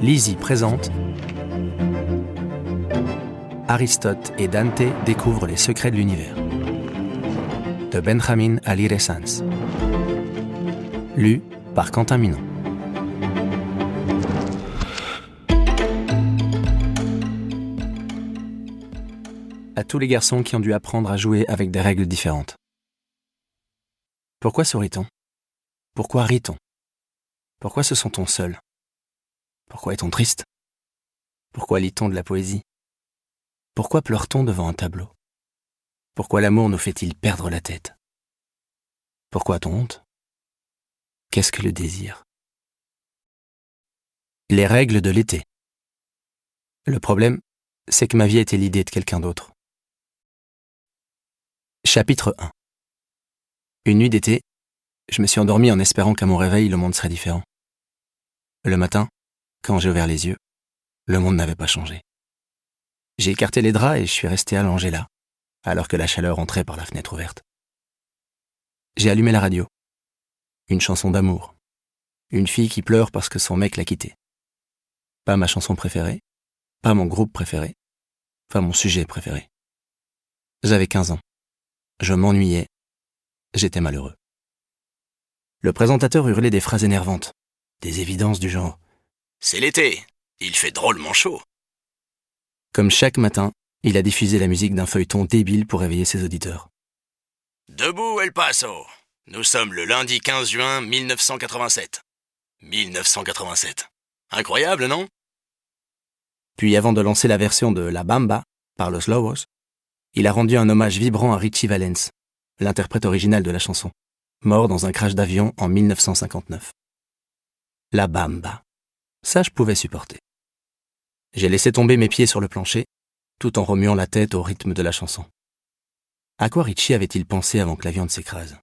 Lizzie présente Aristote et Dante découvrent les secrets de l'univers de Benjamin Alire Sanz. Lu par Quentin Minon. À tous les garçons qui ont dû apprendre à jouer avec des règles différentes. Pourquoi sourit-on ? Pourquoi rit-on ? Pourquoi se sent-on seul ? Pourquoi est-on triste ? Pourquoi lit-on de la poésie ? Pourquoi pleure-t-on devant un tableau ? Pourquoi l'amour nous fait-il perdre la tête ? Pourquoi a-t-on honte ? Qu'est-ce que le désir ? Les règles de l'été. Le problème, c'est que ma vie était l'idée de quelqu'un d'autre. Chapitre 1. Une nuit d'été, je me suis endormi en espérant qu'à mon réveil, le monde serait différent. Le matin, quand j'ai ouvert les yeux, le monde n'avait pas changé. J'ai écarté les draps et je suis resté allongé là, alors que la chaleur entrait par la fenêtre ouverte. J'ai allumé la radio. Une chanson d'amour. Une fille qui pleure parce que son mec l'a quittée. Pas ma chanson préférée, pas mon groupe préféré, pas mon sujet préféré. J'avais 15 ans. Je m'ennuyais. J'étais malheureux. Le présentateur hurlait des phrases énervantes, des évidences du genre « C'est l'été, il fait drôlement chaud ». Comme chaque matin, il a diffusé la musique d'un feuilleton débile pour réveiller ses auditeurs. Debout El Paso, nous sommes le lundi 15 juin 1987. 1987. Incroyable, non ? Puis avant de lancer la version de La Bamba par Los Lobos, il a rendu un hommage vibrant à Richie Valens, l'interprète original de la chanson, mort dans un crash d'avion en 1959. La Bamba. Ça, je pouvais supporter. J'ai laissé tomber mes pieds sur le plancher, tout en remuant la tête au rythme de la chanson. À quoi Richie avait-il pensé avant que l'avion ne s'écrase ?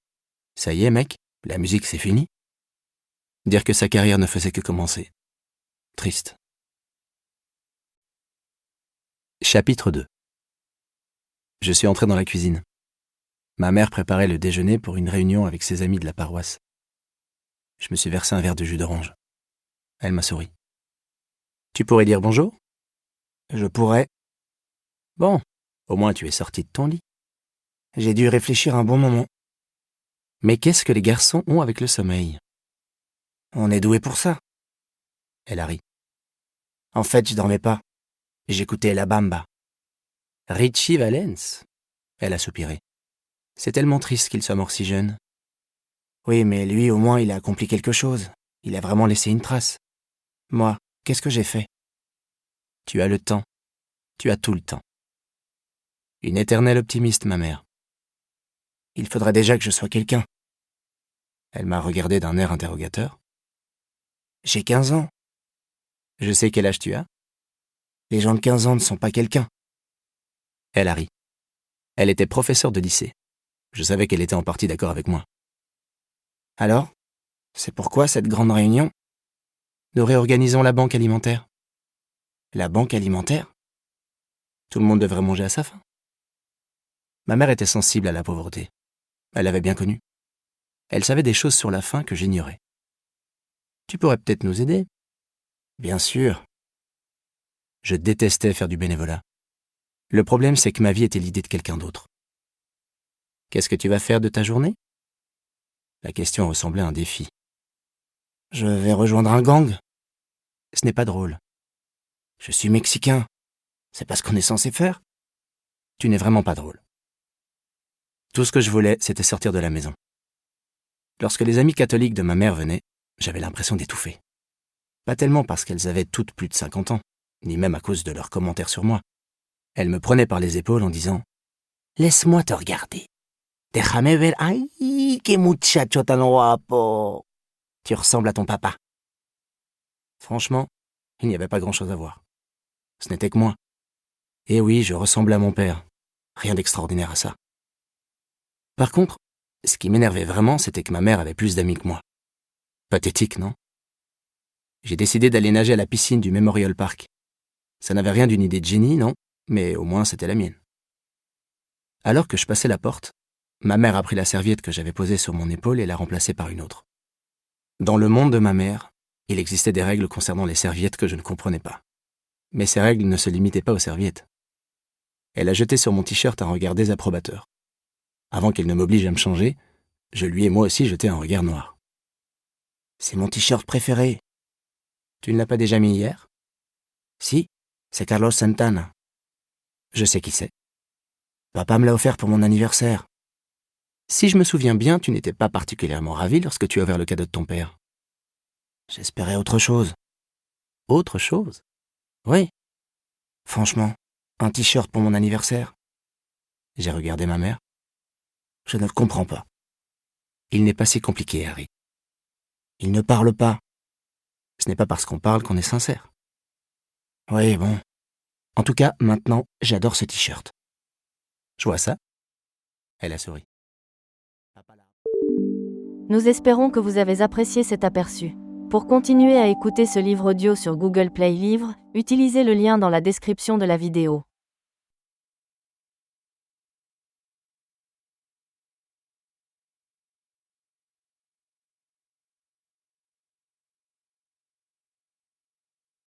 Ça y est, mec, la musique c'est fini ? Dire que sa carrière ne faisait que commencer. Triste. Chapitre 2. Je suis entré dans la cuisine. Ma mère préparait le déjeuner pour une réunion avec ses amis de la paroisse. Je me suis versé un verre de jus d'orange. Elle m'a souri. « Tu pourrais dire bonjour ?»« Je pourrais. »« Bon, au moins tu es sorti de ton lit. » J'ai dû réfléchir un bon moment. « Mais qu'est-ce que les garçons ont avec le sommeil ?»« On est doué pour ça. » Elle a ri. « En fait, je dormais pas. J'écoutais La Bamba. »« Richie Valens ?» Elle a soupiré. « C'est tellement triste qu'il soit mort si jeune. »« Oui, mais lui, au moins, il a accompli quelque chose. Il a vraiment laissé une trace. Moi, qu'est-ce que j'ai fait ? » Tu as le temps. Tu as tout le temps. Une éternelle optimiste, ma mère. Il faudrait déjà que je sois quelqu'un. Elle m'a regardé d'un air interrogateur. J'ai 15 ans. Je sais quel âge tu as. Les gens de 15 ans ne sont pas quelqu'un. Elle a ri. Elle était professeure de lycée. Je savais qu'elle était en partie d'accord avec moi. Alors, c'est pourquoi cette grande réunion ? Nous réorganisons la banque alimentaire. La banque alimentaire ? Tout le monde devrait manger à sa faim. Ma mère était sensible à la pauvreté. Elle l'avait bien connue. Elle savait des choses sur la faim que j'ignorais. Tu pourrais peut-être nous aider ? Bien sûr. Je détestais faire du bénévolat. Le problème, c'est que ma vie était l'idée de quelqu'un d'autre. Qu'est-ce que tu vas faire de ta journée ? La question ressemblait à un défi. Je vais rejoindre un gang. Ce n'est pas drôle. Je suis mexicain. C'est pas ce qu'on est censé faire. Tu n'es vraiment pas drôle. Tout ce que je voulais, c'était sortir de la maison. Lorsque les amies catholiques de ma mère venaient, j'avais l'impression d'étouffer. Pas tellement parce qu'elles avaient toutes plus de 50 ans, ni même à cause de leurs commentaires sur moi. Elles me prenaient par les épaules en disant « Laisse-moi te regarder. Déjame ver. Ay, que muchacho tan guapo. Tu ressembles à ton papa. » Franchement, il n'y avait pas grand-chose à voir. Ce n'était que moi. Et oui, je ressemblais à mon père. Rien d'extraordinaire à ça. Par contre, ce qui m'énervait vraiment, c'était que ma mère avait plus d'amis que moi. Pathétique, non ? J'ai décidé d'aller nager à la piscine du Memorial Park. Ça n'avait rien d'une idée de génie, non ? Mais au moins c'était la mienne. Alors que je passais la porte, ma mère a pris la serviette que j'avais posée sur mon épaule et l'a remplacée par une autre. Dans le monde de ma mère, Il existait des règles concernant les serviettes que je ne comprenais pas. Mais ces règles ne se limitaient pas aux serviettes. Elle a jeté sur mon t-shirt un regard désapprobateur. Avant qu'elle ne m'oblige à me changer, je lui ai moi aussi jeté un regard noir. « C'est mon t-shirt préféré. »« Tu ne l'as pas déjà mis hier ?»« Si, c'est Carlos Santana. »« Je sais qui c'est. Papa me l'a offert pour mon anniversaire. » Si je me souviens bien, tu n'étais pas particulièrement ravi lorsque tu as ouvert le cadeau de ton père. J'espérais autre chose. Autre chose ? Oui. Franchement, un t-shirt pour mon anniversaire. J'ai regardé ma mère. Je ne le comprends pas. Il n'est pas si compliqué, Harry. Il ne parle pas. Ce n'est pas parce qu'on parle qu'on est sincère. Oui, bon. En tout cas, maintenant, j'adore ce t-shirt. Je vois ça. Elle a souri. Nous espérons que vous avez apprécié cet aperçu. Pour continuer à écouter ce livre audio sur Google Play Livres, utilisez le lien dans la description de la vidéo.